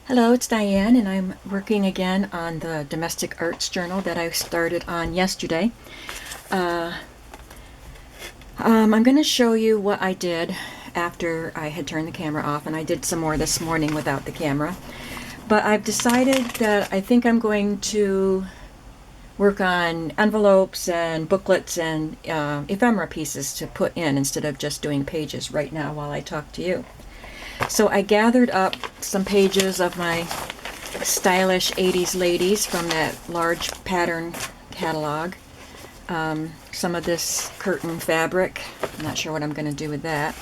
Hello, it's Diane, and I'm working again on the Domestic Arts Journal that I started on yesterday. I'm going to show you what I did after I had turned the camera off, and I did some more this morning without the camera. But I've decided that I think I'm going to work on envelopes and booklets and ephemera pieces to put in instead of just doing pages right now while I talk to you. So I gathered up some pages of my stylish 80s ladies from that large pattern catalog. Some of this curtain fabric. I'm not sure what I'm going to do with that.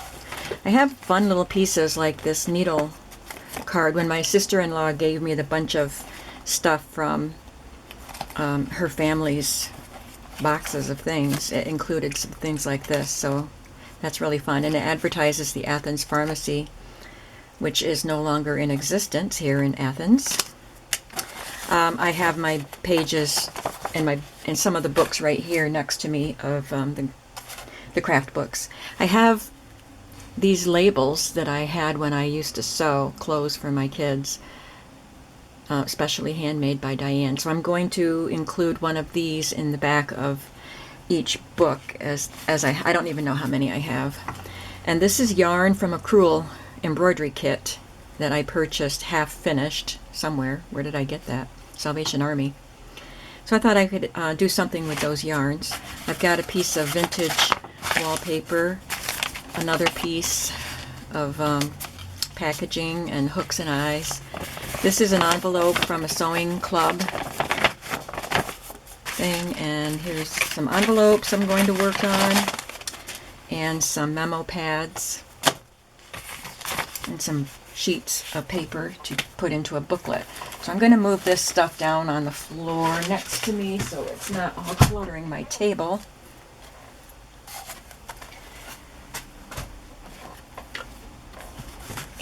I have fun little pieces like this needle card. When my sister-in-law gave me the bunch of stuff from her family's boxes of things, it included some things like this, so that's really fun. And it advertises the Athens Pharmacy, which is no longer in existence here in Athens. I have my pages in some of the books right here next to me of the craft books. I have these labels that I had when I used to sew clothes for my kids, especially handmade by Diane. So I'm going to include one of these in the back of each book as I don't even know how many I have. And this is yarn from a crewel embroidery kit that I purchased half finished somewhere. Where did I get that? Salvation Army. So I thought I could do something with those yarns. I've got a piece of vintage wallpaper, another piece of packaging and hooks and eyes. This is an envelope from a sewing club thing, and here's some envelopes I'm going to work on, and some memo pads, and some sheets of paper to put into a booklet. So I'm going to move this stuff down on the floor next to me so it's not all cluttering my table.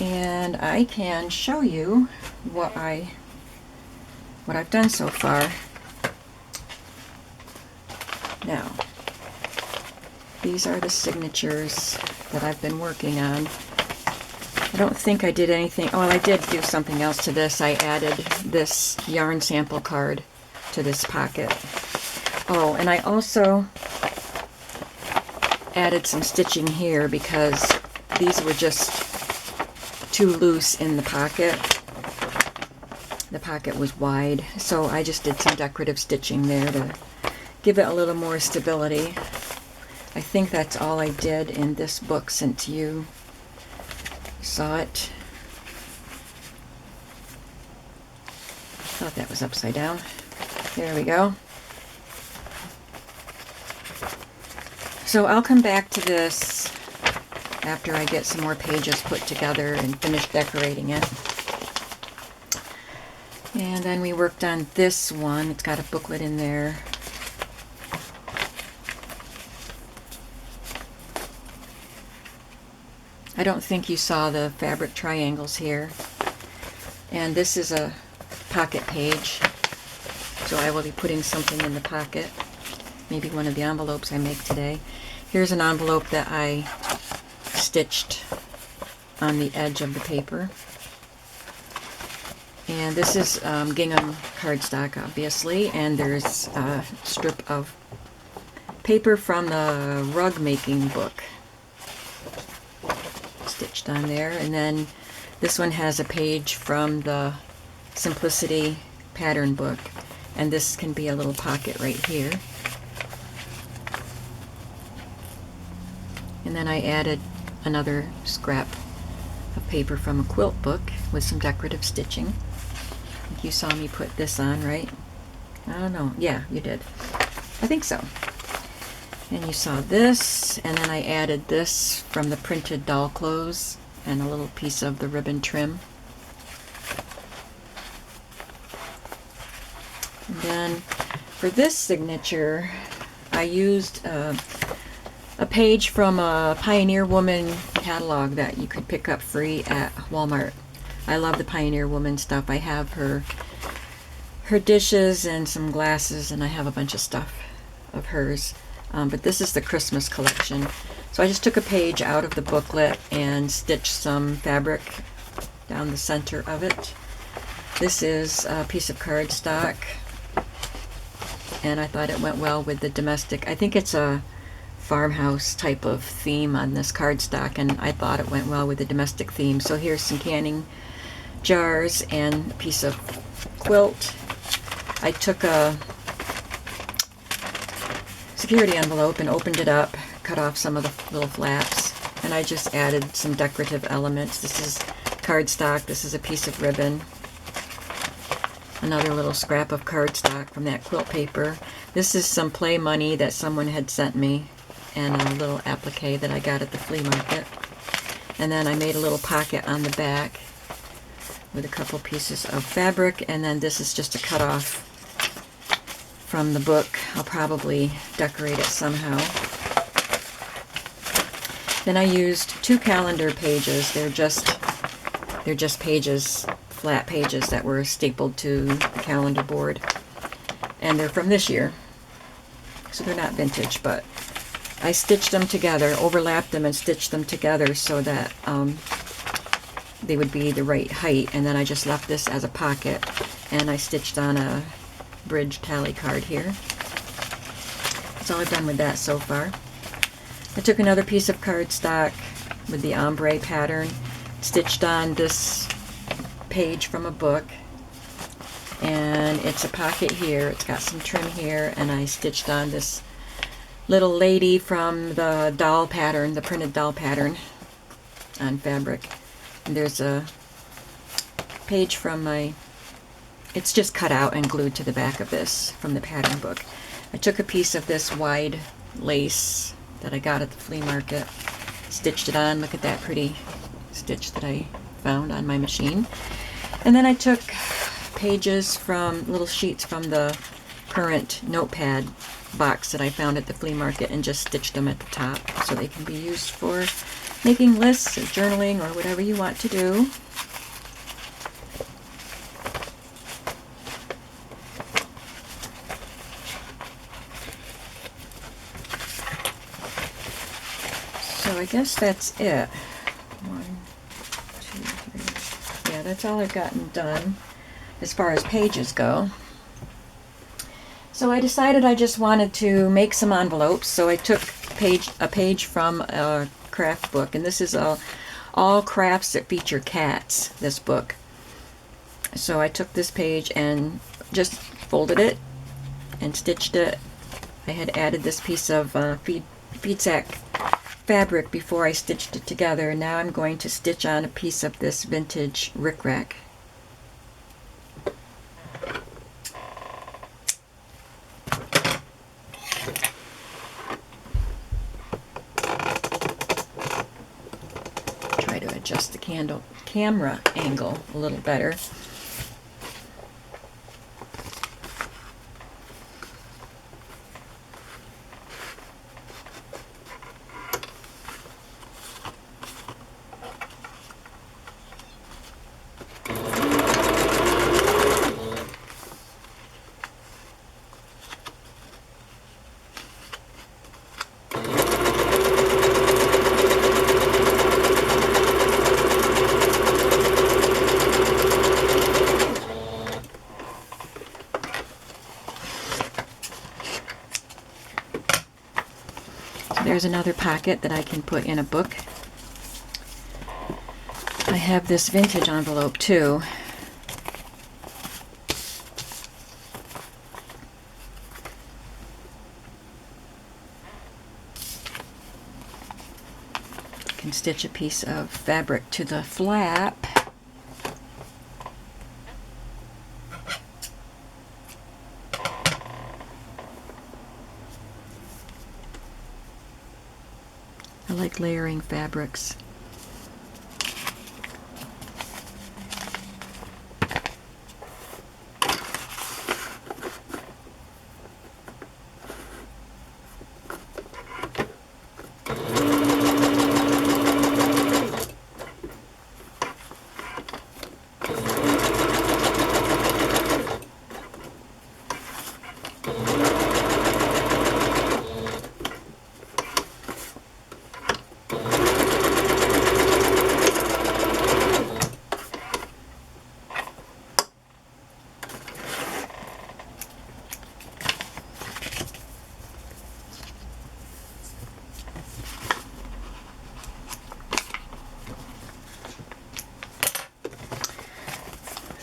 And I can show you what I've done so far. Now, these are the signatures that I've been working on. I don't think I did anything. Oh, well, I did do something else to this. I added this yarn sample card to this pocket. Oh, and I also added some stitching here because these were just too loose in the pocket. The pocket was wide, so I just did some decorative stitching there to give it a little more stability. I think that's all I did in this book since you saw it. Thought that was upside down. There we go. So I'll come back to this after I get some more pages put together and finish decorating it. And then we worked on this one. It's got a booklet in there. I don't think you saw the fabric triangles here. And this is a pocket page, so I will be putting something in the pocket. Maybe one of the envelopes I make today. Here's an envelope that I stitched on the edge of the paper. And this is gingham cardstock, obviously, and there's a strip of paper from the rug making book stitched on there. And then this one has a page from the Simplicity pattern book, and this can be a little pocket right here. And then I added another scrap of paper from a quilt book with some decorative stitching. I think you saw me put this on, right? I don't know. Yeah, you did. I think so. And you saw this, and then I added this from the printed doll clothes and a little piece of the ribbon trim. And then for this signature, I used a page from a Pioneer Woman catalog that you could pick up free at Walmart. I love the Pioneer Woman stuff. I have her dishes and some glasses, and I have a bunch of stuff of hers. But this is the Christmas collection. So I just took a page out of the booklet and stitched some fabric down the center of it. This is a piece of cardstock, and I thought it went well with the domestic. I think it's a farmhouse type of theme on this cardstock, and I thought it went well with the domestic theme. So here's some canning jars and a piece of quilt. I took a security envelope and opened it up, cut off some of the little flaps, and I just added some decorative elements. This is cardstock. This is a piece of ribbon. Another little scrap of cardstock from that quilt paper. This is some play money that someone had sent me, and a little applique that I got at the flea market. And then I made a little pocket on the back with a couple pieces of fabric, and then this is just a cut off from the book. I'll probably decorate it somehow. Then I used 2 calendar pages. They're just pages, flat pages that were stapled to the calendar board, and they're from this year, so they're not vintage, but I stitched them together, overlapped them and stitched them together so that they would be the right height, and then I just left this as a pocket, and I stitched on a bridge tally card here. That's all I've done with that so far. I took another piece of cardstock with the ombre pattern, stitched on this page from a book, and it's a pocket here. It's got some trim here, and I stitched on this little lady from the doll pattern, the printed doll pattern on fabric. And there's a page from it's just cut out and glued to the back of this from the pattern book. I took a piece of this wide lace that I got at the flea market, stitched it on. Look at that pretty stitch that I found on my machine. And then I took pages from, little sheets from the current notepad box that I found at the flea market, and just stitched them at the top so they can be used for making lists or journaling or whatever you want to do. So I guess that's it. 1, 2, 3. Yeah, that's all I've gotten done as far as pages go. So I decided I just wanted to make some envelopes, so I took a page from a craft book, and this is all crafts that feature cats, this book. So I took this page and just folded it and stitched it. I had added this piece of feed sack fabric before I stitched it together. Now I'm going to stitch on a piece of this vintage rickrack. Try to adjust the camera angle a little better. There's another pocket that I can put in a book. I have this vintage envelope too. I can stitch a piece of fabric to the flap. I like layering fabrics.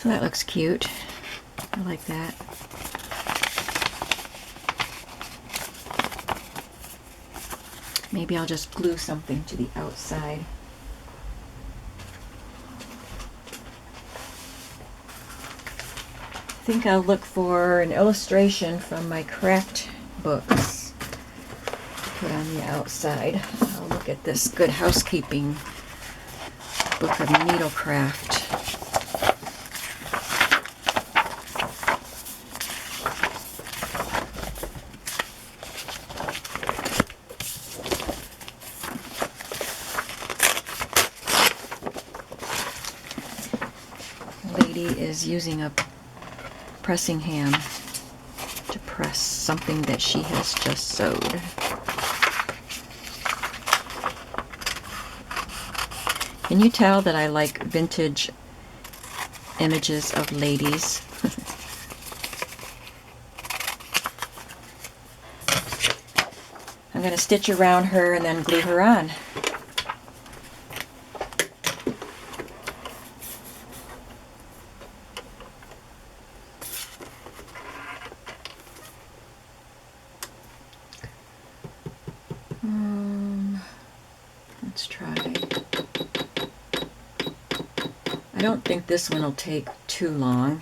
So that looks cute. I like that. Maybe I'll just glue something to the outside. I think I'll look for an illustration from my craft books to put on the outside. I'll look at this Good Housekeeping book of needlecraft. Is using a pressing hand to press something that she has just sewed. Can you tell that I like vintage images of ladies? I'm going to stitch around her and then glue her on. Let's try. I don't think this one will take too long.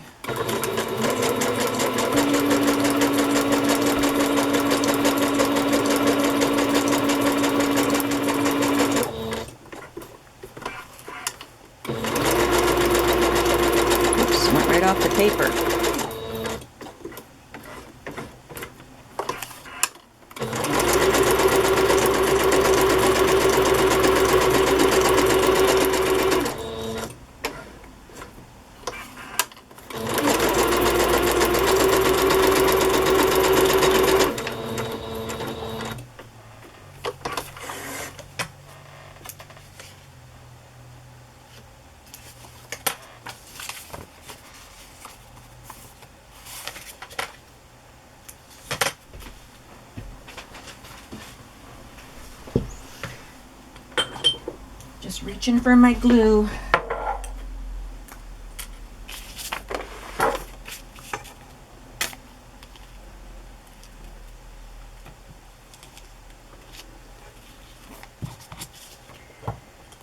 Oops, went right off the paper. Just reaching for my glue.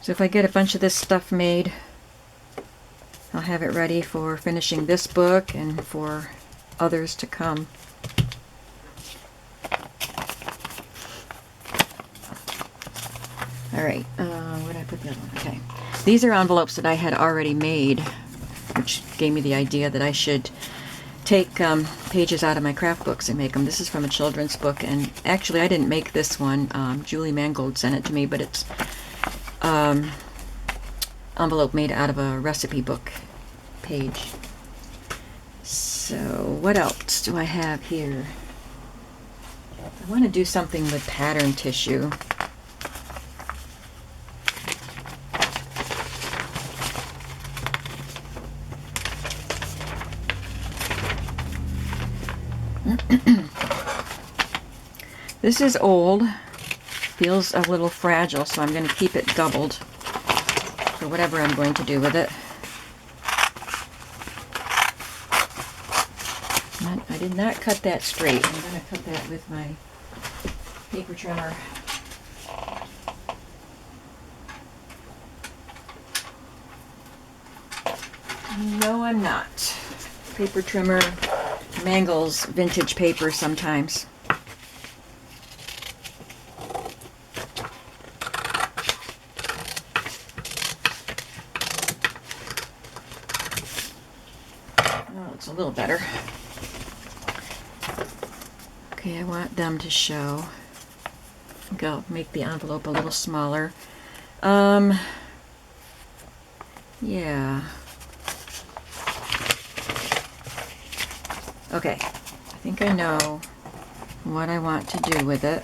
So if I get a bunch of this stuff made, I'll have it ready for finishing this book and for others to come. Alright, where did I put the other one? Okay. These are envelopes that I had already made, which gave me the idea that I should take pages out of my craft books and make them. This is from a children's book, and actually I didn't make this one. Julie Mangold sent it to me, but it's envelope made out of a recipe book page. So what else do I have here? I want to do something with pattern tissue. This is old, feels a little fragile, so I'm going to keep it doubled for whatever I'm going to do with it. I did not cut that straight. I'm going to cut that with my paper trimmer. No, I'm not. Paper trimmer mangles vintage paper sometimes. Oh, it's a little better. Okay, I want them to show. I think I'll make the envelope a little smaller. Yeah. Okay, I think I know what I want to do with it.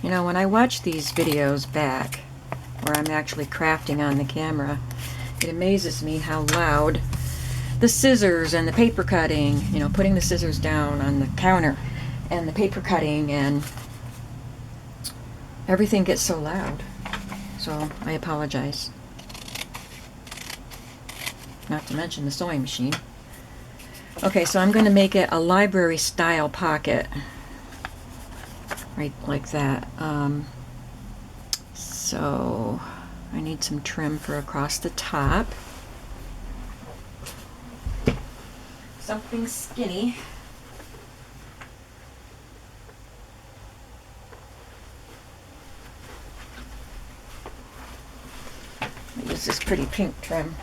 You know, when I watch these videos back, where I'm actually crafting on the camera, it amazes me how loud the scissors and the paper cutting, you know, putting the scissors down on the counter and the paper cutting and Everything gets so loud, so I apologize. Not to mention the sewing machine. Okay, so I'm going to make it a library style pocket. Right like that. So I need some trim for across the top. Something skinny. I use this pretty pink trim.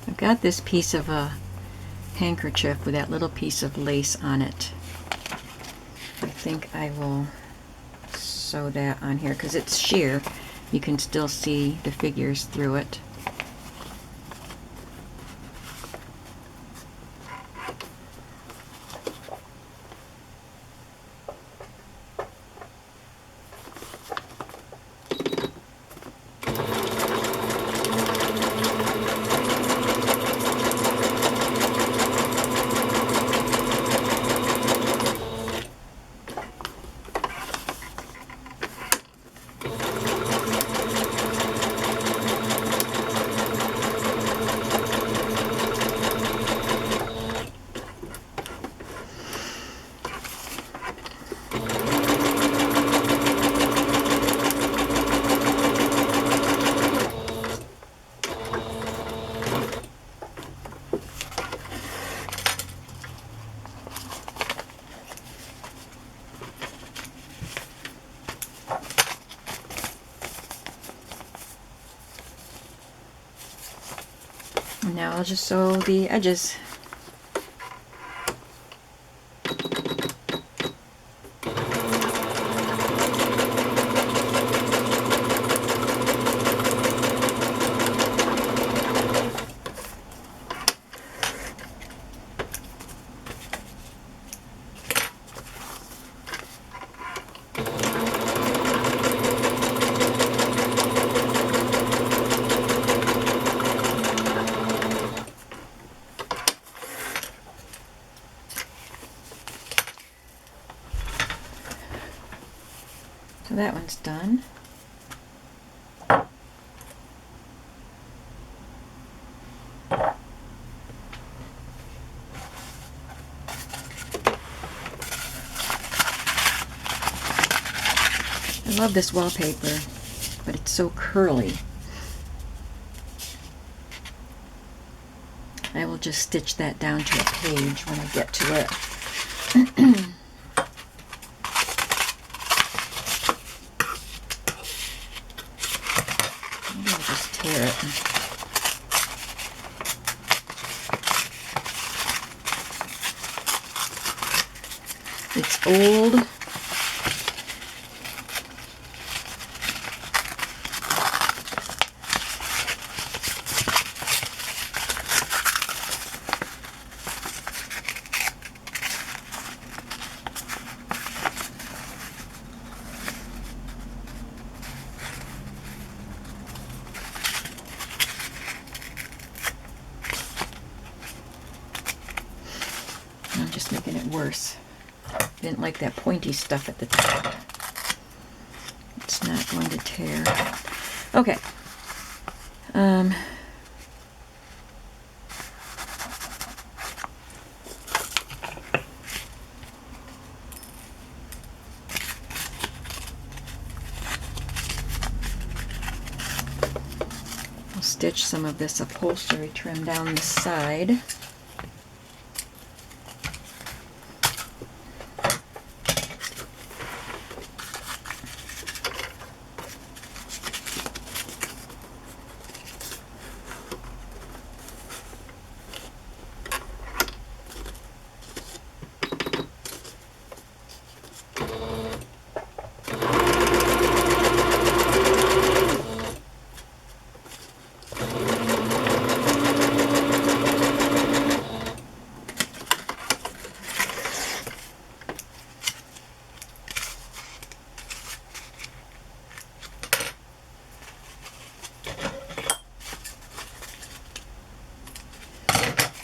I've got this piece of a handkerchief with that little piece of lace on it. I think I will sew that on here because it's sheer. You can still see the figures through it. And now I'll just sew the edges. So that one's done. I love this wallpaper, but it's so curly. I will just stitch that down to a page when I get to it. Maybe I'll just tear it. It's old. I'm just making it worse. Didn't like that pointy stuff at the top. It's not going to tear. Okay. stitch some of this upholstery trim down the side.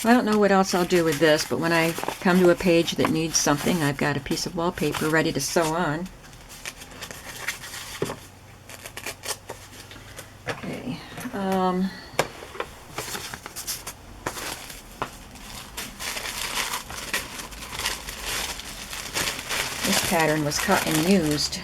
I don't know what else I'll do with this, but when I come to a page that needs something, I've got a piece of wallpaper ready to sew on. Okay. This pattern was cut and used.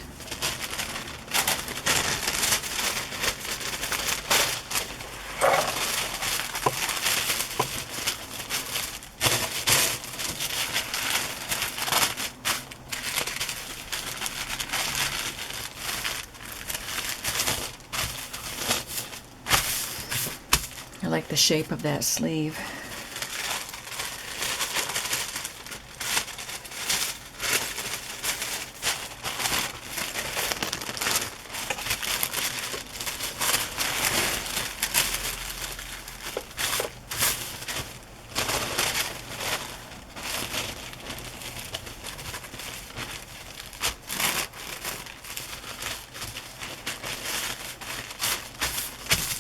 I like the shape of that sleeve.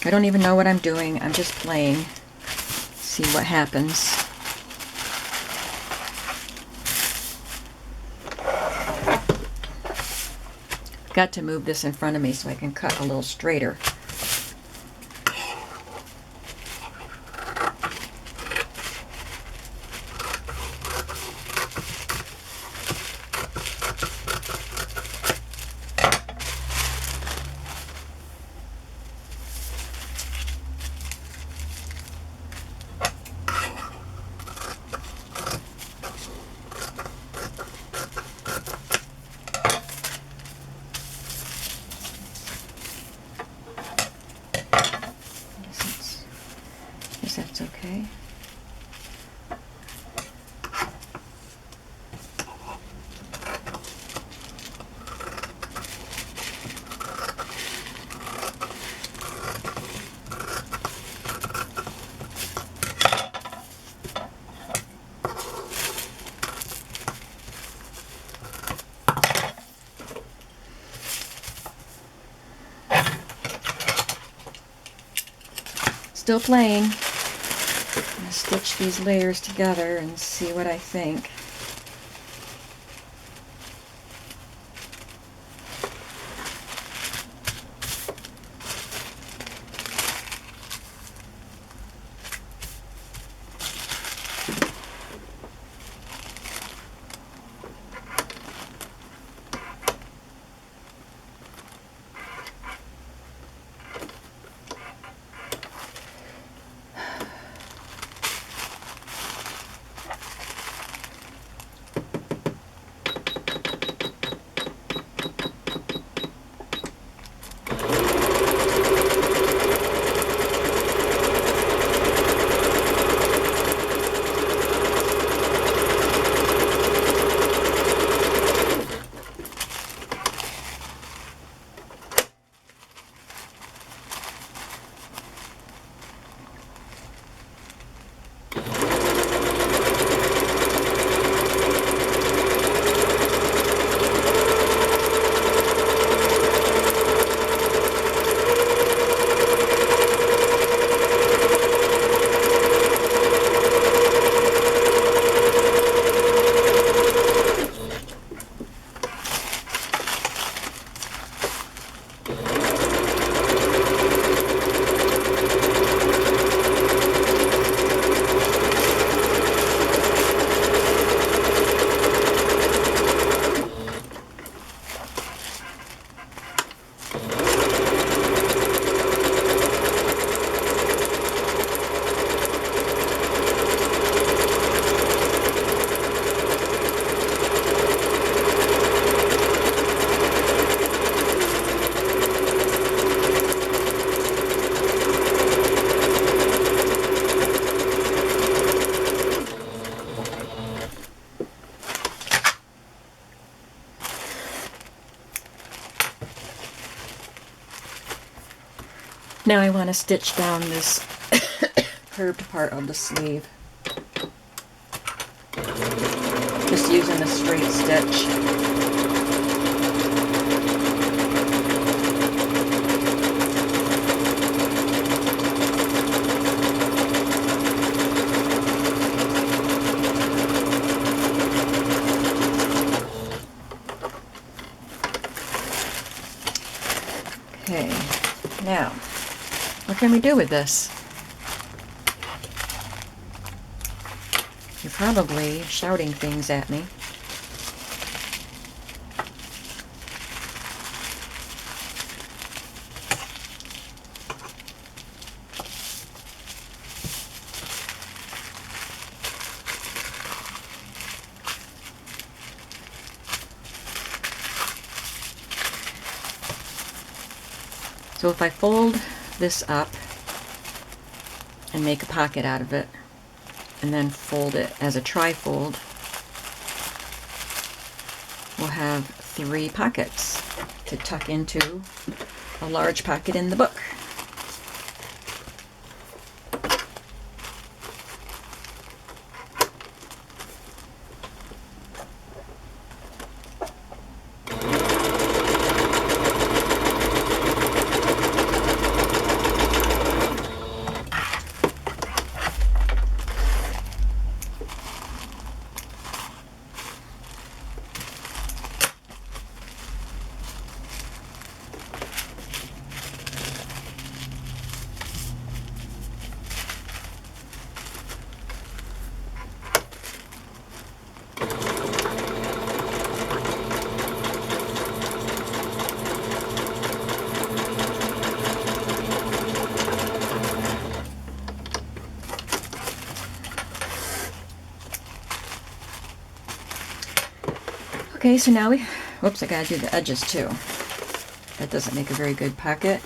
I don't even know what I'm doing. I'm just playing. See what happens. Got to move this in front of me so I can cut a little straighter. Guess that's okay. Still playing. I'm going to stitch these layers together and see what I think. Now I want to stitch down this curved part of the sleeve. Just using a straight stitch. Okay, now, what can we do with this? You're probably shouting things at me. So if I fold this up and make a pocket out of it, and then fold it as a trifold, we'll have 3 pockets to tuck into a large pocket in the book. Okay, so now whoops, I gotta do the edges too. That doesn't make a very good pocket.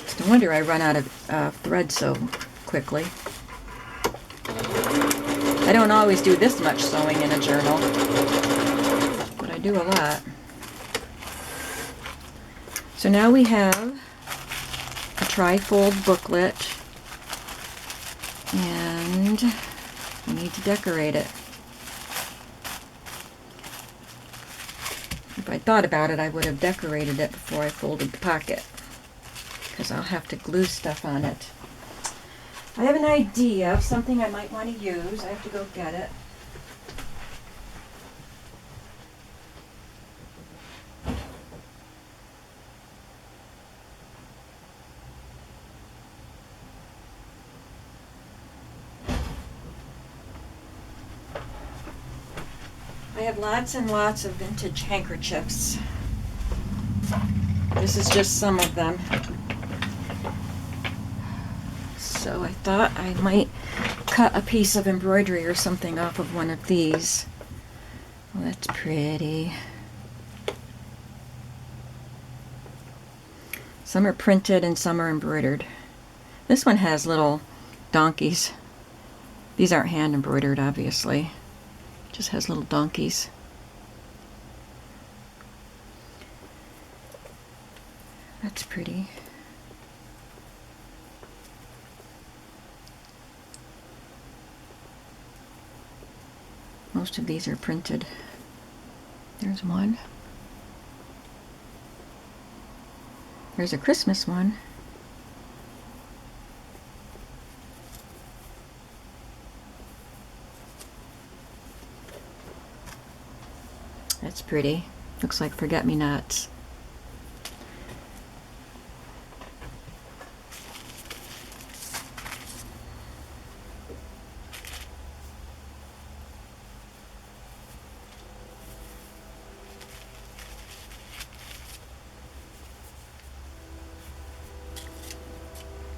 It's no wonder I run out of thread so quickly. I don't always do this much sewing in a journal, but I do a lot. So now we have a trifold booklet, and we need to decorate it. If I thought about it, I would have decorated it before I folded the pocket, because I'll have to glue stuff on it. I have an idea of something I might want to use. I have to go get it. I have lots and lots of vintage handkerchiefs. This is just some of them. So I thought I might cut a piece of embroidery or something off of one of these. Oh, that's pretty. Some are printed and some are embroidered. This one has little donkeys. These aren't hand embroidered, obviously. It just has little donkeys. That's pretty. Most of these are printed. There's one. There's a Christmas one. That's pretty. Looks like forget-me-nots.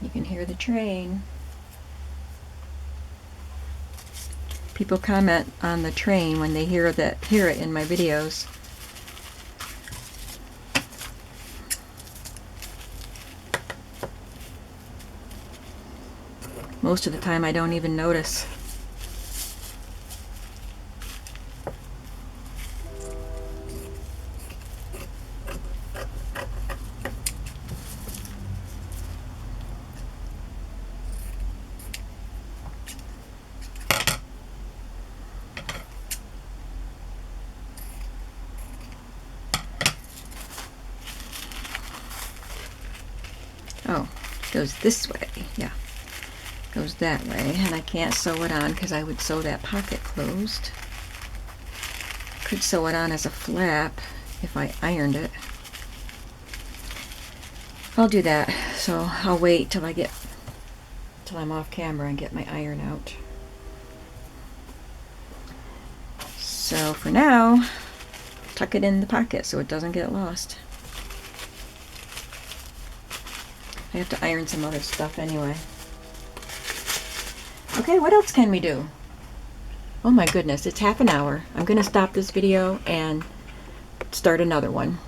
You can hear the train. People comment on the train when they hear it in my videos. Most of the time I don't even notice. Oh, it goes this way. Yeah, goes that way, and I can't sew it on because I would sew that pocket closed. Could sew it on as a flap if I ironed it. I'll do that. So I'll wait till I'm off camera and get my iron out. So for now, tuck it in the pocket so it doesn't get lost. I have to iron some other stuff anyway. Okay, what else can we do? Oh my goodness, it's half an hour. I'm going to stop this video and start another one.